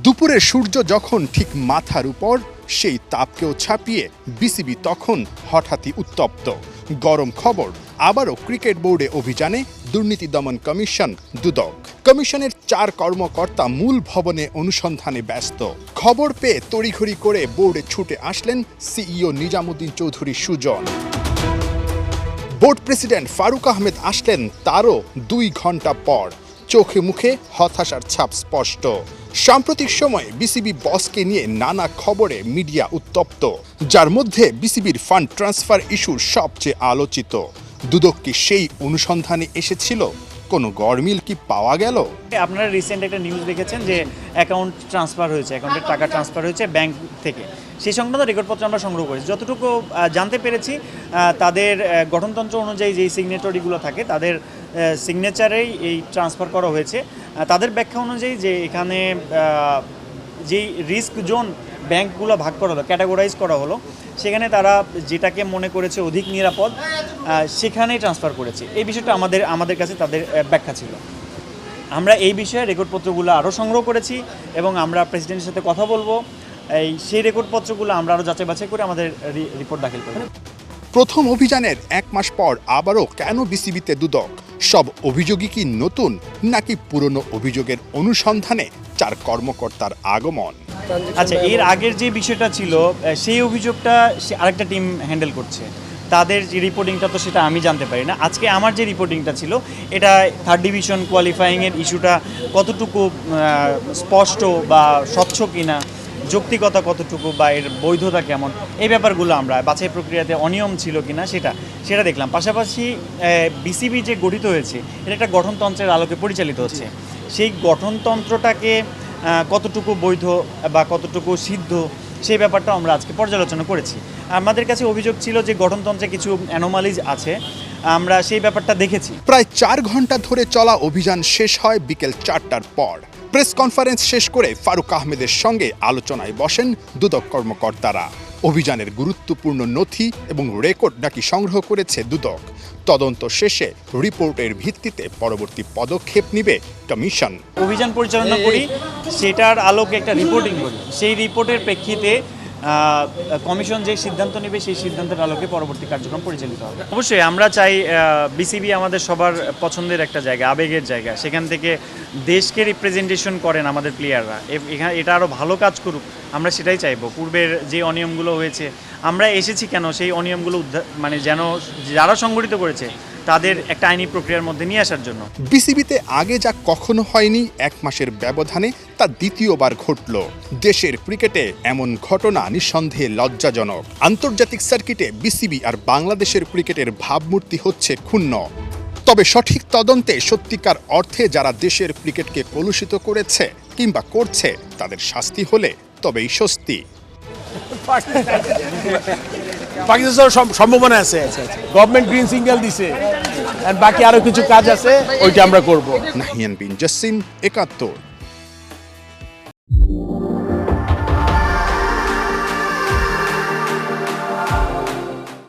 দুপুরে সূর্য যখন ঠিক মাথার উপর, সেই তাপকেও ছাপিয়ে বিসিবি তখন হঠাৎই উত্তপ্ত। গরম খবর, আবারও ক্রিকেট বোর্ডে অভিযানে দুর্নীতি দমন কমিশন দুদক। কমিশনের 4 কর্মকর্তা মূল ভবনে অনুসন্ধানে ব্যস্ত। খবর পেয়ে তড়িঘড়ি করে বোর্ডে ছুটে আসলেন CEO Nizamuddin Chowdhury Sujan. Board president Faruk Ahmed আসলেন তারও 2 ঘন্টা পর। চোখে মুখে হতাশার ছাপ স্পষ্ট। সাম্প্রতিক সময়ে বিসিবি বসকে নিয়ে নানা খবরে মিডিয়া উত্তপ্ত, যার মধ্যে বিসিবির ফান্ড ট্রান্সফার ইস্যু সবচেয়ে আলোচিত। দুদক কি সেই অনুসন্ধানে এসেছিল? কোনো গরমিল কি পাওয়া গেল? আপনারা রিসেন্ট একটা নিউজ দেখেছেন যে অ্যাকাউন্ট ট্রান্সফার হয়েছে, অ্যাকাউন্টের টাকা ট্রান্সফার হয়েছে ব্যাংক থেকে। সেই সংক্রান্ত রেকর্ডপত্র আমরা সংগ্রহ করেছি। যতটুকু জানতে পেরেছি, তাদের গঠনতন্ত্র অনুযায়ী যেই সিগনেটরিগুলো থাকে তাদের সিগনেচারেই এই ট্রান্সফার করা হয়েছে। তাদের ব্যাখ্যা অনুযায়ী যে এখানে যেই রিস্ক জোন ব্যাংকগুলো ভাগ করা হলো, ক্যাটাগরাইজ করা হলো, সেখানে তারা যেটাকে মনে করেছে অধিক নিরাপদ সেখানেই ট্রান্সফার করেছে। এই বিষয়টা আমাদের কাছে তাদের ব্যাখ্যা ছিল। আমরা এই বিষয়ে রেকর্ডপত্রগুলো আরও সংগ্রহ করেছি এবং আমরা প্রেসিডেন্টের সাথে কথা বলবো। সেই রেকর্ডপত্রগুলো আমরা আরও যাচাই বাছাই করে আমাদের রিপোর্ট দাখিল করব। প্রথম অভিযানের 1 মাস পর আবারও কেন বিসিবিতে দুদক? সব অভিযোগই কি নতুন, নাকি পুরনো অভিযোগের অনুসন্ধানে 4 কর্মকর্তার আগমন? আচ্ছা, এর আগের যে বিষয়টা ছিল সেই অভিযোগটা আরেকটা টিম হ্যান্ডেল করছে। তাদের যে রিপোর্টিংটা তো সেটা আমি জানতে পারি না। আজকে আমার যে রিপোর্টিংটা ছিল এটা 3rd ডিভিশন কোয়ালিফাইংয়ের ইস্যুটা কতটুকু স্পষ্ট বা স্বচ্ছ কিনা, যৌক্তিকতা কতটুকু বা এর বৈধতা কেমন, এই ব্যাপারগুলো আমরা বাছাই প্রক্রিয়াতে অনিয়ম ছিল কিনা সেটা দেখলাম। পাশাপাশি বিসিবি যে গঠিত হয়েছে এটা একটা গঠনতন্ত্রের আলোকে পরিচালিত হচ্ছে। সেই গঠনতন্ত্রটাকে কতটুকু বৈধ বা কতটুকু সিদ্ধ সেই ব্যাপারটা আমরা আজকে পর্যালোচনা করেছি। আমাদের কাছে অভিযোগ ছিল যে গঠনতন্ত্রে কিছু অ্যানোমালিজ আছে, আমরা সেই ব্যাপারটা দেখেছি। প্রায় 4 ঘন্টা ধরে চলা অভিযান শেষ হয় বিকেল 4টার পর। প্রেস কনফারেন্স শেষ করে ফারুক আহমেদের সঙ্গে আলোচনায় বসেন দুদক কর্মকর্তারা। অভিযানের গুরুত্বপূর্ণ নথি এবং রেকর্ড নাকি সংগ্রহ করেছে দুদক। তদন্ত শেষে রিপোর্টের ভিত্তিতে পরবর্তী পদক্ষেপ নেবে কমিশন। অভিযান পরিচালনা করি, সেটার আলোকে একটা রিপোর্টিং করি। সেই রিপোর্টের প্রেক্ষিতে কমিশন যে সিদ্ধান্ত নেবে সেই সিদ্ধান্তের আলোকে পরবর্তী কার্যক্রম পরিচালিত হবে। অবশ্যই আমরা চাই বিসিবি আমাদের সবার পছন্দের একটা জায়গা, আবেগের জায়গা। সেখান থেকে দেশকে রিপ্রেজেন্টেশন করেন আমাদের প্লেয়াররা, এটা আরও ভালো কাজ করুক, আমরা সেটাই চাইবো। পূর্বের যে অনিয়মগুলো হয়েছে, আমরা এসেছি কেন সেই অনিয়মগুলো যেন যারা সংগঠিত করেছে তাদের একটা আইনি প্রক্রিয়ার মধ্যে নিয়ে আসার জন্য। বিসিবিতে আগে যা কখনো হয়নি, 1 মাসের ব্যবধানে তা দ্বিতীয়বার ঘটল। দেশের ক্রিকেটে এমন ঘটনা নিঃসন্দেহে লজ্জাজনক। আন্তর্জাতিক সার্কিটে বিসিবি আর বাংলাদেশের ক্রিকেটের ভাবমূর্তি হচ্ছে ক্ষুণ্ণ। তবে সঠিক তদন্তে সত্যিকার অর্থে যারা দেশের ক্রিকেটকে কলুষিত করেছে কিংবা করছে তাদের শাস্তি হলে তবেই স্বস্তি। পাকিস্তানের সম্ভাবনা আছে। গভর্নমেন্ট গ্রিন সিগন্যাল দিছে, বাকি আরো কিছু কাজ আছে, ওইটা আমরা করব। নাহিয়ান বিন জসিম, 71।